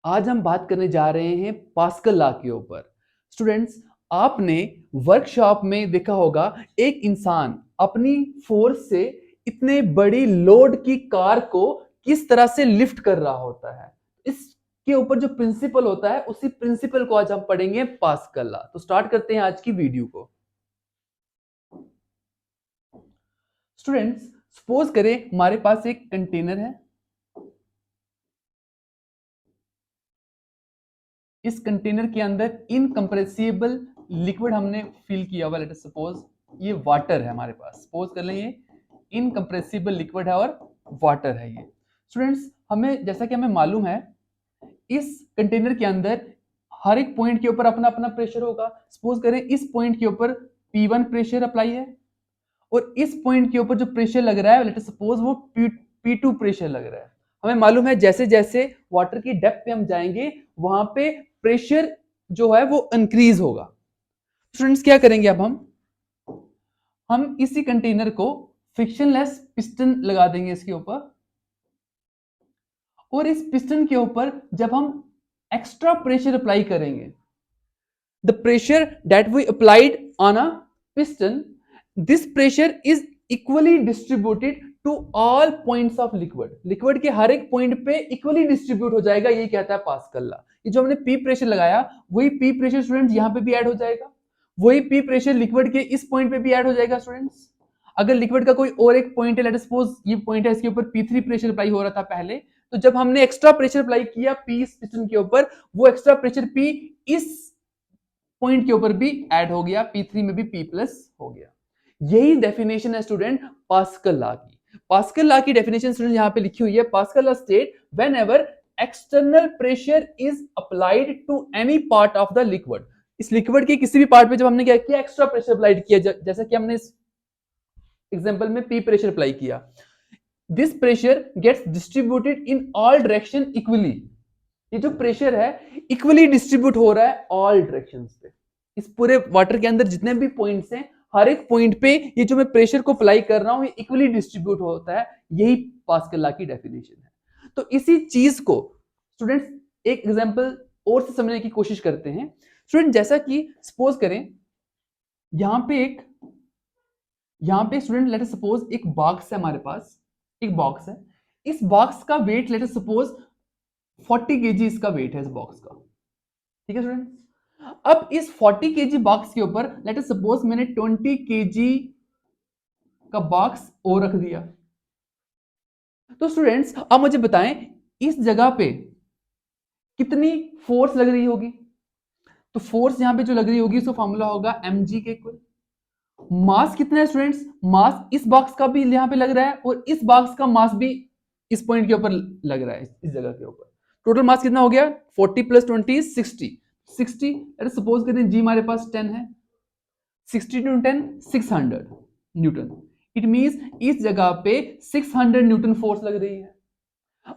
आज हम बात करने जा रहे हैं पास्कल लॉ के ऊपर। स्टूडेंट्स, आपने वर्कशॉप में देखा होगा एक इंसान अपनी फोर्स से इतने बड़ी लोड की कार को किस तरह से लिफ्ट कर रहा होता है। इसके ऊपर जो प्रिंसिपल होता है उसी प्रिंसिपल को आज हम पढ़ेंगे पास्कल लॉ। तो स्टार्ट करते हैं आज की वीडियो को। स्टूडेंट्स, सपोज करें हमारे पास एक कंटेनर है। इस कंटेनर के अंदर इनकंप्रेसिबल लिक्विड हमने फिल किया हुआ, लेट अस सपोज ये वाटर है हमारे पास। सपोज कर लें ये इनकंप्रेसिबल लिक्विड है और वाटर है ये। स्टूडेंट्स, हमें जैसा कि हमें मालूम है इस कंटेनर के अंदर हर एक पॉइंट के ऊपर अपना अपना प्रेशर होगा। सपोज करें इस पॉइंट के ऊपर P1 प्रेशर अप्लाई है और इस पॉइंट के ऊपर जो प्रेशर लग रहा है लेट अस सपोज वो P2 प्रेशर लग रहा है। हमें मालूम है जैसे जैसे वाटर की डेप्थ पे हम जाएंगे वहां पे प्रेशर जो है वो इंक्रीज होगा। स्टूडेंट्स, क्या करेंगे अब हम इसी कंटेनर को फ्रिक्शनलेस पिस्टन लगा देंगे इसके ऊपर, और इस पिस्टन के ऊपर जब हम एक्स्ट्रा प्रेशर अप्लाई करेंगे, the pressure that we applied on a piston, this pressure is equally distributed to all points of liquid के हर एक पॉइंट पे इक्वली डिस्ट्रीब्यूट हो जाएगा। ये कहता है पास्कल लॉ। ये जो हमने पी प्रेशर लगाया वही पी प्रेशर स्टूडेंट्स यहां पे भी ऐड हो जाएगा, वही पी प्रेशर लिक्विड के इस पॉइंट पे भी ऐड हो जाएगा। स्टूडेंट्स, अगर लिक्विड का कोई और एक पॉइंट है, लेट अस सपोज ये पॉइंट है, इसके ऊपर P3 प्रेशर अप्लाई हो रहा था पहले, तो जब हमने एक्स्ट्रा प्रेशर अप्लाई किया P पिस्टन के ऊपर, वो एक्स्ट्रा प्रेशर P इस पॉइंट के ऊपर भी ऐड हो गया, P3 में भी P प्लस हो गया। यही डेफिनेशन है स्टूडेंट पास्कल लॉ की। पास्कल लॉ की डेफिनेशन स्टूडेंट यहां पे लिखी हुई है। Pascal law state whenever external pressure is applied to any part of the liquid, इस लिक्विड के किसी भी पार्ट पे जब हमने क्या किया, एक्स्ट्रा प्रेशर अप्लाइड किया, जैसा कि हमने इस एग्जांपल में P प्रेशर अप्लाई किया, this pressure gets distributed in all direction equally. ये जो प्रेशर है इक्वली डिस्ट्रीब्यूट हो रहा है ऑल डायरेक्शंस पे। इस पूरे वाटर के अंदर जितने भी पॉइंट्स हैं, हर एक पॉइंट पे ये जो मैं प्रेशर को अप्लाई कर रहा हूं ये इक्वली डिस्ट्रीब्यूट होता है। यही पास्कल लॉ की डेफिनेशन है। तो इसी चीज को स्टूडेंट्स एक एग्जांपल और से समझने की कोशिश करते हैं। स्टूडेंट, जैसा कि सपोज करें यहां पे स्टूडेंट लेट अस सपोज एक बॉक्स है, हमारे पास एक बॉक्स है। इस बॉक्स का weight let us suppose 40 KG इसका वेट है इस बॉक्स का। ठीक है स्टूडेंट्स, अब इस 40 केजी बॉक्स के ऊपर लेट अस सपोज मैंने 20 केजी का बॉक्स और रख दिया। तो स्टूडेंट्स अब मुझे बताएं इस जगह पे कितनी फोर्स लग रही होगी। तो फोर्स यहां पे जो लग रही होगी उसका फॉर्मूला होगा mg के इक्वल। मास कितना है स्टूडेंट्स, मास इस बॉक्स का भी यहां पे लग रहा है और इस बॉक्स का मास भी इस पॉइंट के ऊपर लग रहा है, इस जगह के ऊपर। टोटल मास कितना हो गया, 40 प्लस 20 60। अरे सपोज करते हैं जी हमारे पास 10 है, 60 टू 10 600 न्यूटन। इट मींस इस जगह पे 600 न्यूटन फोर्स लग रही है।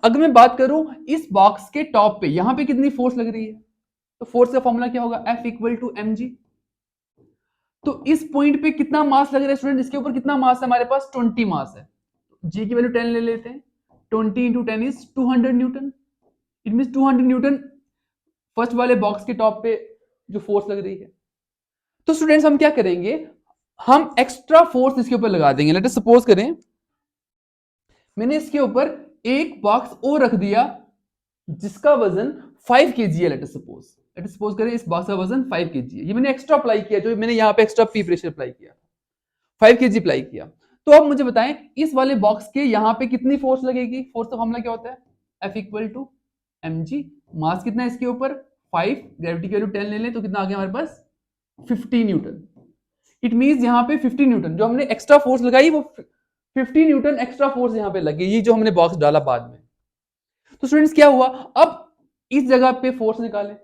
अगर मैं बात करूं इस बॉक्स के टॉप पे यहां पे कितनी फोर्स लग रही है, तो फोर्स का फॉर्मूला क्या होगा, F इक्वल टू mg। तो इस पॉइंट पे कितना मास लग रहा है स्टूडेंट, इसके ऊपर कितना मास है हमारे पास, 20 मास है। जी की वैल्यू 10 ले लेते हैं, 20 into 10 is 200 Newton. It mean 200 Newton first वाले बॉक्स के टॉप पे जो फोर्स लग रही है। तो स्टूडेंट्स हम क्या करेंगे, हम एक्स्ट्रा फोर्स इसके ऊपर लगा देंगे। लेट अस सपोज करें मैंने इसके ऊपर एक बॉक्स और रख दिया जिसका वजन 5 केजी है। लेट अस सपोज करें इस बॉक्स का वजन 5 केजी है। ये मैंने एक्स्ट्रा अप्लाई किया, जो मैंने यहां पे एक्स्ट्रा पी प्रेशर अप्लाई किया, 5 केजी अप्लाई किया। तो अब मुझे बताएं इस वाले बॉक्स के यहां पे कितनी फोर्स लगेगी। फोर्स का फॉर्मूला क्या होता है, F इक्वल टू mg। मास कितना है इसके ऊपर 5, ग्रेविटी की वैल्यू 10 ले लें तो कितना आ गया हमारे पास 50 न्यूटन। इट मींस यहां पे 50 न्यूटन जो हमने एक्स्ट्रा फोर्स लगाई वो 50 न्यूटन एक्स्ट्रा फोर्स यहां पे लगी, ये जो हमने बॉक्स डाला बाद में। तो स्टूडेंट्स क्या हुआ, अब इस जगह पे फोर्स निकालें।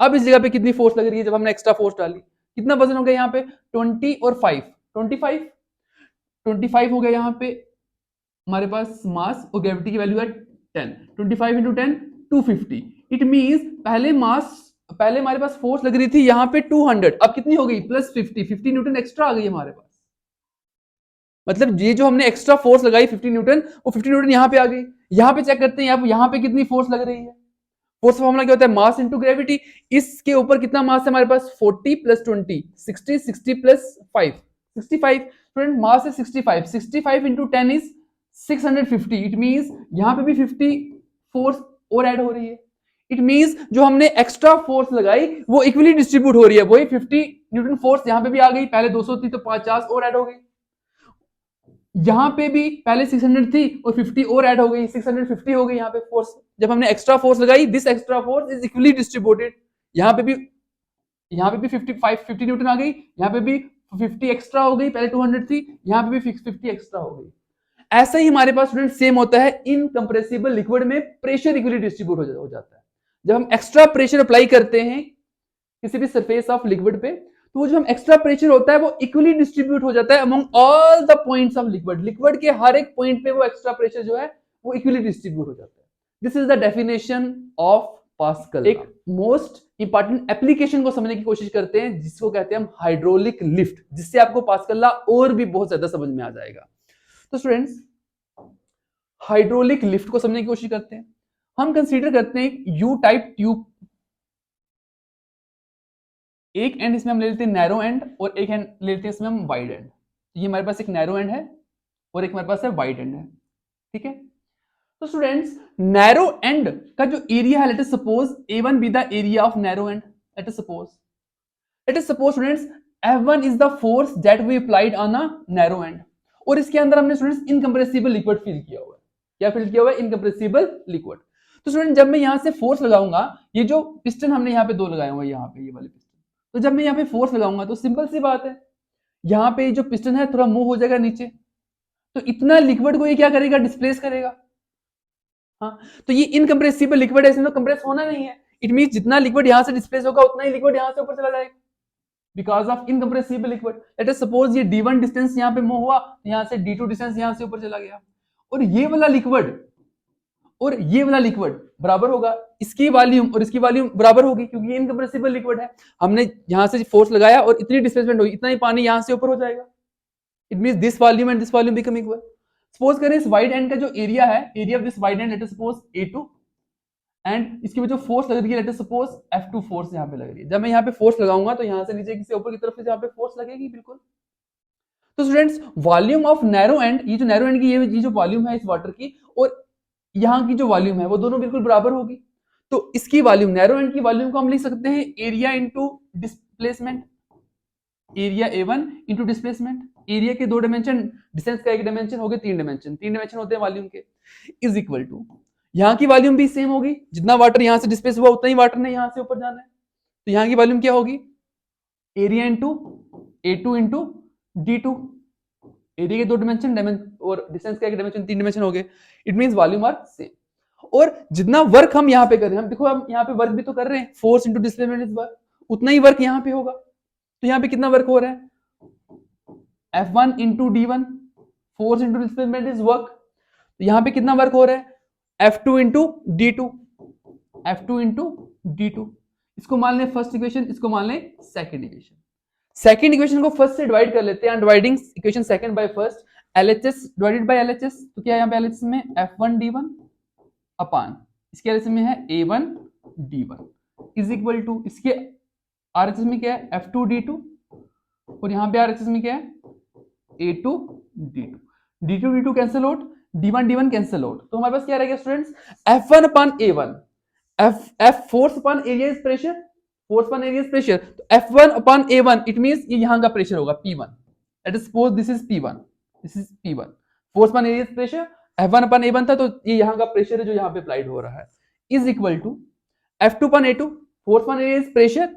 अब इस जगह पे कितनी फोर्स लग रही है जब हमने एक्स्ट्रा फोर्स डाली, कितना वजन हो गया यहाँ पे 20 और 5 25 हो गया यहाँ पे हमारे पास मास, और ग्रेविटी की वैल्यू है 10। 25 इंटू 10 250। इट मींस पहले हमारे पास फोर्स लग रही थी यहाँ पे 200, अब कितनी हो गई प्लस 50 न्यूटन एक्स्ट्रा आ गई हमारे पास। मतलब ये जो हमने एक्स्ट्रा फोर्स लगाई 50 न्यूटन, वो 50 न्यूटन यहाँ पे आ गई। यहाँ पे चेक करते हैं यहाँ पे कितनी फोर्स लग रही है, फोर्स का फॉर्मूला क्या होता है, मास इंटू ग्रेविटी। इसके ऊपर कितना मास है हमारे पास, 40 प्लस 20, 60, 60 प्लस 5, 65। स्टूडेंट मास है 65, 65 इंटू 10 इज 650। इट मींस यहां पे भी 50 फोर्स और ऐड हो रही है। इट मींस जो हमने एक्स्ट्रा फोर्स लगाई वो इक्वली डिस्ट्रीब्यूट हो रही है। वही 50 न्यूटन फोर्स यहां पे भी आ गई, पहले 200 थी तो 50 और ऐड हो गई। यहां पे भी पहले 600 थी और 50 और ऐड हो गई, 650 हो गई यहां पे फोर्स। जब हमने एक्स्ट्रा फोर्स लगाई, this extra force is equally distributed. यहां पे भी 50 न्यूटन आ गई, यहां पे भी 50 एक्स्ट्रा हो गई, पहले 200 थी, यहां पे भी 50 एक्स्ट्रा हो गई। ऐसा ही हमारे पास स्टूडेंट सेम होता है इनकंप्रेसिबल लिक्विड में, प्रेशर इक्वली डिस्ट्रीब्यूट हो जाता है। जब हम एक्स्ट्रा प्रेशर अप्लाई करते हैं किसी भी सरफेस ऑफ लिक्विड पे, तो वो जो हम एक्स्ट्रा प्रेशर होता है वो इक्वली डिस्ट्रीब्यूट हो जाता है among all the points of liquid. Liquid के हर एक पॉइंट पे वो एक्स्ट्रा प्रेशर जो है वो इक्वली डिस्ट्रीब्यूट हो जाता है। This is the definition of pascal. एक मोस्ट इंपॉर्टेंट एप्लीकेशन को समझने की कोशिश करते हैं जिसको कहते हैं हम हाइड्रोलिक लिफ्ट, जिससे आपको पास्कल लॉ और भी बहुत ज्यादा समझ में आ जाएगा। तो स्टूडेंट्स हाइड्रोलिक लिफ्ट को समझने की कोशिश करते हैं। हम कंसीडर करते हैं यू टाइप ट्यूब, एक एंड इसमें हम ले लेते हैं नैरो एंड और एक एंड ले लेते हैं इसमें हम वाइड एंड। ये हमारे पास एक नैरो एंड है और एक हमारे पास है वाइड एंड है, ठीक है। तो स्टूडेंट्स नैरो एंड का जो एरिया है, let us suppose A1 be the area of narrow end. Let us suppose students F1 is the force that we applied on a narrow end, और इसके अंदर हमने स्टूडेंट्स इनकंप्रेसिबल लिक्विड फिल किया हुआ है। क्या फिल किया हुआ है, इनकंप्रेसिबल लिक्विड। तो स्टूडेंट जब मैं यहां से फोर्स लगाऊंगा, ये जो पिस्टन हमने यहाँ पे दो लगाए हुए, यहाँ पे ये वाले पिस्टन, तो जब मैं यहाँ पे फोर्स लगाऊंगा तो सिंपल सी बात है, यहाँ पे जो पिस्टन है थोड़ा मूव हो जाएगा नीचे, तो इतना लिक्विड को ये क्या करेगा, डिस्प्लेस करेगा। हाँ, तो ये इनकंप्रेसिबल लिक्विड है, इसमें तो कंप्रेस होना नहीं है। इट मींस जितना लिक्विड यहां से डिस्प्लेस होगा उतना ही लिक्विड यहां से ऊपर चला जाएगा because of incompressible liquid. Late us suppose ये D1 डिस्टेंस यहां पे मूव हुआ, यहां से D2 डिस्टेंस यहां से ऊपर चला गया, और ये वाला लिक्विड और ये वाला लिक्विड बराबर होगा, इसकी वॉल्यूम और इसकी वॉल्यूम बराबर होगी क्योंकि ये इनकंप्रेसिबल लिक्विड है। हमने यहां से फोर्स लगाया और इतनी डिस्प्लेसमेंट होगी, इतना ही पानी यहां से ऊपर हो जाएगा। It means this volume and this volume become equal. Suppose करें इस वाइड एंड का जो एरिया है, area of this wide and let us suppose A2, and इसकी जो फोर्स लग रही है let us suppose F2 force यहां पे लग रही है। जब मैं यहां पे फोर्स लगाऊंगा तो यहां से नीचे किसी ऊपर की तरफ से यहां पे फोर्स लगेगी बिल्कुल। तो students volume of narrow and, ये जो नैरो एंड की ये जो वॉल्यूम है इस वाटर की और यहां की जो वॉल्यूम है वो दोनों बिल्कुल बराबर होगी। तो इसकी वॉल्यूम, नैरो एंड की वॉल्यूम को हम लिख सकते हैं area into displacement, area A1 into displacement. Area के दो डायमेंशन, डिस्टेंस का एक डायमेंशन हो गए तीन डायमेंशन होते हैं वॉल्यूम के, इज इक्वल टू यहां की वॉल्यूम भी सेम होगी, जितना वाटर यहां से डिस्प्लेस हुआ उतना ही वाटर ने यहां से ऊपर जाना है। तो यहां की वॉल्यूम क्या होगी, area into A2 into D2। Area के दो डायमेंशन और डिस्टेंस का एक डायमेंशन, तीन डायमेंशन हो गए। It means volume are same. और जितना वर्क हम यहाँ पे कर रहे हैं, हम देखो हम यहाँ पे वर्क भी तो कर रहे हैं, force into displacement is work, उतना ही वर्क यहाँ पे होगा। तो यहाँ पे कितना वर्क हो रहा है, F1 into D1, force into displacement is work. तो यहाँ पे कितना वर्क हो रहा है, F2 into D2, F2 into D2। इसको मान लें फर्स्ट इक्वेशन, इसको मान लें सेकंड इक्वेशन। सेकंड इक्वेशन को फर्स्ट से डिवाइड कर लेते हैं, dividing equation second by first, LHS divided by LHS। तो क्या यहाँ पे LHS में F1 D1 अपान इसके LHS में है A1 D1 is equal to, इसके RHS में क्या है F2 D2 और यहाँ पे RHS में क्या है A2 D2। D2 D2 cancel out, D1 D1 cancel out. तो हमारे पास क्या रहेगा students, F1 upon A1, F force upon area is pressure, force upon area is pressure. तो F1 upon A1 it means ये यहां का प्रेशर होगा P1। Late us suppose this is P1, this is P1, force upon area is pressure, F1 upon A1 था तो ये यहां का प्रेशर है जो यहां पे अप्लाइड हो रहा है, is equal to F2 upon A2, force upon area is pressure,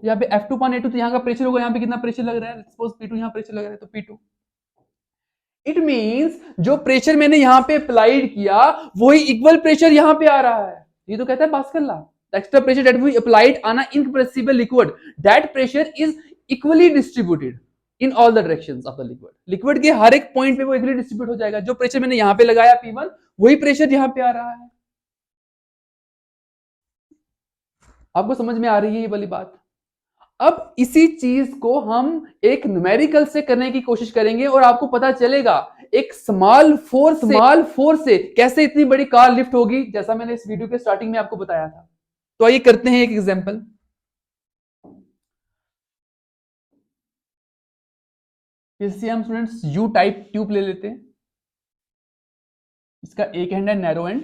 यहाँ पे F2 अपान A2 तो यहाँ का प्रेशर होगा, यहाँ पे कितना प्रेशर लग रहा है, सपोज P2 यहाँ प्रेशर लग रहा है तो P2। इट मींस जो प्रेशर मैंने यहाँ पे अप्लाइड किया वही इक्वल प्रेशर यहाँ पे आ रहा है। ये तो कहता है Pascal law, the extra pressure that we applied on an incompressible liquid, that pressure is equally distributed in all the directions of the liquid। Liquid के हर एक पॉइंट पे वो इक्वली डिस्ट्रीब्यूट हो जाएगा। जो प्रेशर मैंने यहां पे लगाया P1 वही प्रेशर यहां पे आ रहा है। आपको समझ में आ रही है ये वाली बात। अब इसी चीज को हम एक न्यूमेरिकल से करने की कोशिश करेंगे और आपको पता चलेगा एक स्मॉल फोर्स से कैसे इतनी बड़ी कार लिफ्ट होगी, जैसा मैंने इस वीडियो के स्टार्टिंग में आपको बताया था। तो आइए करते हैं एक एग्जांपल। इससे हम स्टूडेंट्स यू टाइप ट्यूब ले लेते हैं। इसका एक एंड है नैरो एंड,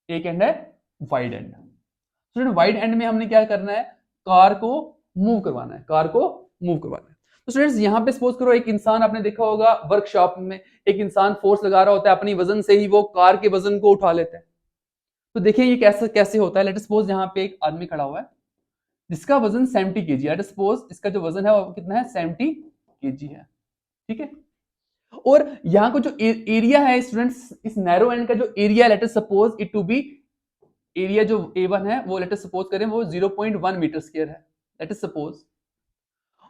एक एंड है wide and. Student wide and में हमने क्या करना है, कार को मूव करवाना है, कार को मूव करवाना है। तो स्टूडेंट्स यहां पे सपोज करो एक इंसान, आपने देखा होगा वर्कशॉप में एक इंसान फोर्स लगा रहा होता है, अपनी वजन से ही वो कार के वजन को उठा लेता है। तो देखिए ये कैसे कैसे होता है। लेट सपोज यहाँ पे एक आदमी खड़ा हुआ है जिसका वजन 70 केजी है। लेट सपोज इसका जो वजन है वो कितना है, 70 केजी है, ठीक है। और यहाँ को जो एरिया है स्टूडेंट्स, इस नैरो एंड का जो area, let suppose it to be, area जो A1 है वो लेट सपोज करें वो 0.1 मीटर स्क्वायर है, लेट सपोज।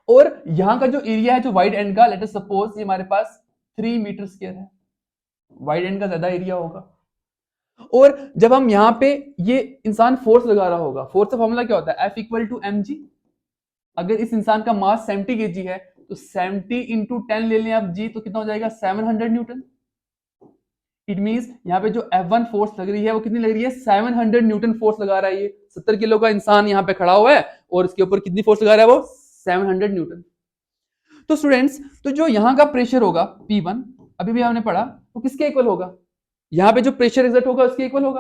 और यहां का जो एरिया है जो वाइड एंड का, लेट सपोज ये हमारे पास 3 मीटर स्क्वायर है, वाइड एंड का ज्यादा एरिया होगा। और जब हम यहां पे ये इंसान फोर्स लगा रहा होगा, फोर्स का फॉर्मूला क्या होता है, F इक्वल टू mg। अगर इस इंसान का मास 70 केजी है तो 70 इंटू 10 ले लें आप जी, तो कितना हो जाएगा 700 न्यूटन। इट मींस यहाँ पे जो F1 फोर्स लग रही है वो कितनी लग रही है, 700 न्यूटन फोर्स लगा रहा है। ये 70 किलो का इंसान यहाँ पे खड़ा हुआ है और इसके ऊपर कितनी फोर्स लगा रहा है, वो 700 न्यूटन। तो स्टूडेंट्स, तो जो यहाँ का प्रेशर होगा P1, अभी भी हमने पढ़ा, तो किसके इक्वल होगा, यहाँ पे जो प्रेशर एग्जर्ट होगा उसके इक्वल होगा,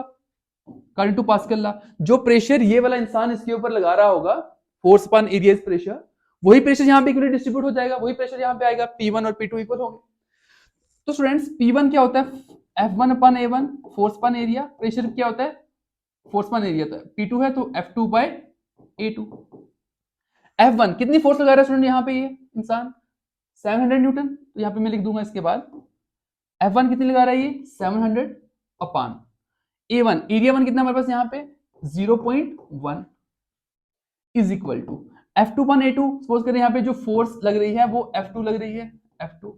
अकॉर्डिंग टू पास्कल लॉ। जो प्रेशर ये वाला इंसान इसके ऊपर लगा रहा होगा, force upon area is pressure, वही प्रेशर यहाँ पे इक्वली डिस्ट्रीब्यूट हो जाएगा, वही प्रेशर यहाँ पे आएगा, P1 और P2 इक्वल होंगे। तो स्टूडेंट्स P1 क्या होता है, F1 upon A1, force upon area. Pressure क्या होता है, फोर्स अपॉन एरिया। तो P2 है तो F2 बाय A2। F1 कितनी फोर्स लगा रहा है स्टूडेंट यहाँ पे ये इंसान, 700 न्यूटन। तो यहाँ पे मैं लिख दूंगा इसके बाद F1 कितनी लगा रहा है ये, 700 अपॉन A1, एरिया 1 कितना हमारे पास यहाँ पे 0.1 is equal to F2 upon A2। Suppose करें यहाँ पे जो फोर्स लग रही है वो F2 लग रही है, F2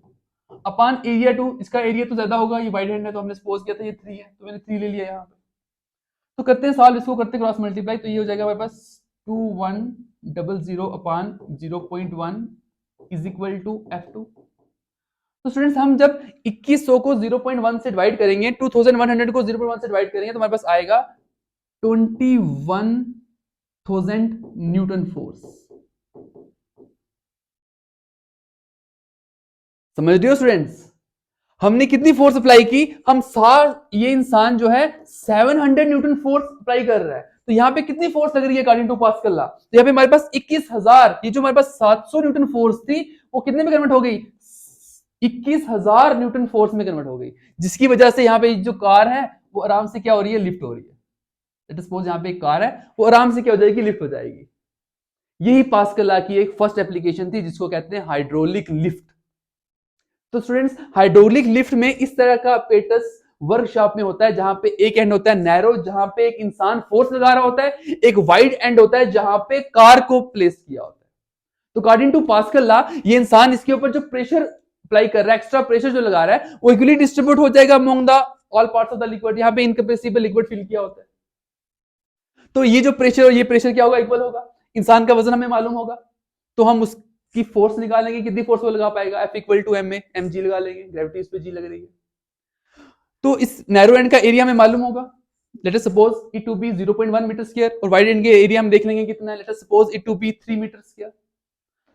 अपॉन एरिया 2। इसका एरिया तो ज्यादा होगा, ये वाइड हैंड है तो हमने सपोज किया था ये 3 है, तो मैंने 3 ले लिया यहाँ पे। तो करते हैं सॉल्व, इसको करते हैं क्रॉस मल्टीप्लाई, तो ये हो जाएगा हमारे पास 2100 upon 0.1 is equal to F2। तो स्टूडेंट्स हम जब 2100 को 0.1 से डिवाइड करेंगे, 2100 को 0.1 से डिवाइड करेंगे तो हमारे पास आएगा 21,000 न्यूटन फोर्स। समझ रहे हो स्टूडेंट्स, हमने कितनी फोर्स अप्लाई की, हम ये इंसान जो है 700 न्यूटन फोर्स अप्लाई कर रहा है। तो यहाँ पे कितनी फोर्स लग रही है अकॉर्डिंग टू पास्कल लॉ, तो यहाँ पे हमारे पास 21,000, ये जो हमारे पास 700 न्यूटन फोर्स थी वो कितने में कन्वर्ट हो गई, 21,000 न्यूटन फोर्स में कन्वर्ट हो गई, जिसकी वजह से यहाँ पे जो कार है वो आराम से क्या हो रही है, लिफ्ट हो रही है। लेट सपोज यहाँ पे एक कार है, वो आराम से क्या हो जाएगी, लिफ्ट हो जाएगी। यही पास्कल लॉ की एक फर्स्ट एप्लीकेशन थी जिसको कहते हैं हाइड्रोलिक लिफ्ट। तो स्टूडेंट्स हाइड्रोलिक लिफ्ट में इस तरह का पेटस वर्कशॉप में होता है, जहां पे एक एंड होता है नैरो, जहां पे एक इंसान फोर्स लगा रहा होता है, एक वाइड एंड होता है जहां पे कार को प्लेस किया होता है। तो अकॉर्डिंग टू पास्कल लॉ ये इंसान इसके ऊपर जो प्रेशर अप्लाई कर रहा है, एक्स्ट्रा प्रेशर जो लगा रहा है, वो इक्वली डिस्ट्रीब्यूट हो जाएगा among the all parts of the liquid. यहाँ पे इनकंप्रेसिबल लिक्विड फिल किया होता है, तो ये जो प्रेशर और ये प्रेशर क्या होगा, इक्वल होगा। इंसान का वजन हमें मालूम होगा तो हम उसकी फोर्स निकालेंगे, कितनी फोर्स वो लगा पाएगा, F equal to M G लगा लेंगे, ग्रेविटी इस पे जी लग रही है। तो इस नैरो एंड का एरिया हमें मालूम होगा, let us suppose it to be 0.1 metre square, और वाइड एंड के एरिया हम देख लेंगे कितना है, let us suppose it to be 3 metre square.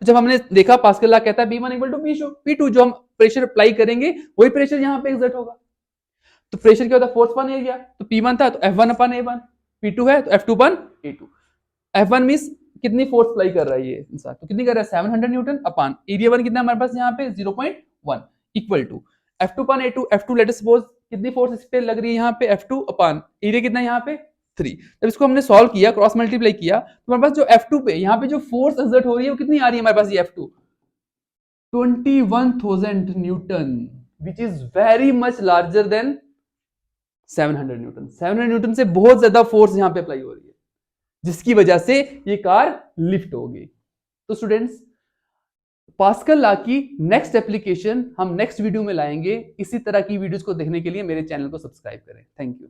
जब हमने देखा पास्कल लॉ कहता है B1 इक्वल टू P2, जो हम प्रेशर अप्लाई करेंगे वही प्रेशर यहाँ पे एक्सर्ट होगा। तो प्रेशर क्या होता है, फोर्स अपॉन एरिया, तो P1 था तो F1 अपॉन A1, P2 है तो F2 upon A2। F1 means कितनी फोर्स अप्लाई कर रहा है ये इंसान, तो कितनी कर रहा है 700 न्यूटन अपॉन एरिया 1 कितना हमारे पास यहाँ पे 0.1 equal to F2 upon A2। F2 let us suppose कितनी फोर्स इस पे लग रही है यहाँ पे, F2 अपॉन एरिया कितना है यहाँ पे 3। जब इसको हमने सॉल्व किया, क्रॉस मल्टीप्लाई किया, तो हमारे पास जो F2 पे यहाँ पे जो फोर्स एक्सर्ट हो रही है वो कितनी आ रही है हमारे पास, ये F2 21,000 Newton, which is very much larger than 700 Newton. 700 Newton से बहुत ज्यादा फोर्स यहाँ पे अप्लाई हो रही है, जिसकी वजह से ये कार लिफ्ट होगी। तो स्टूडेंट्स पास्कल लॉ की नेक्स्ट एप्लीकेशन हम नेक्स्ट वीडियो में लाएंगे। इसी तरह की वीडियोस को देखने के लिए मेरे चैनल को सब्सक्राइब करें। Thank you.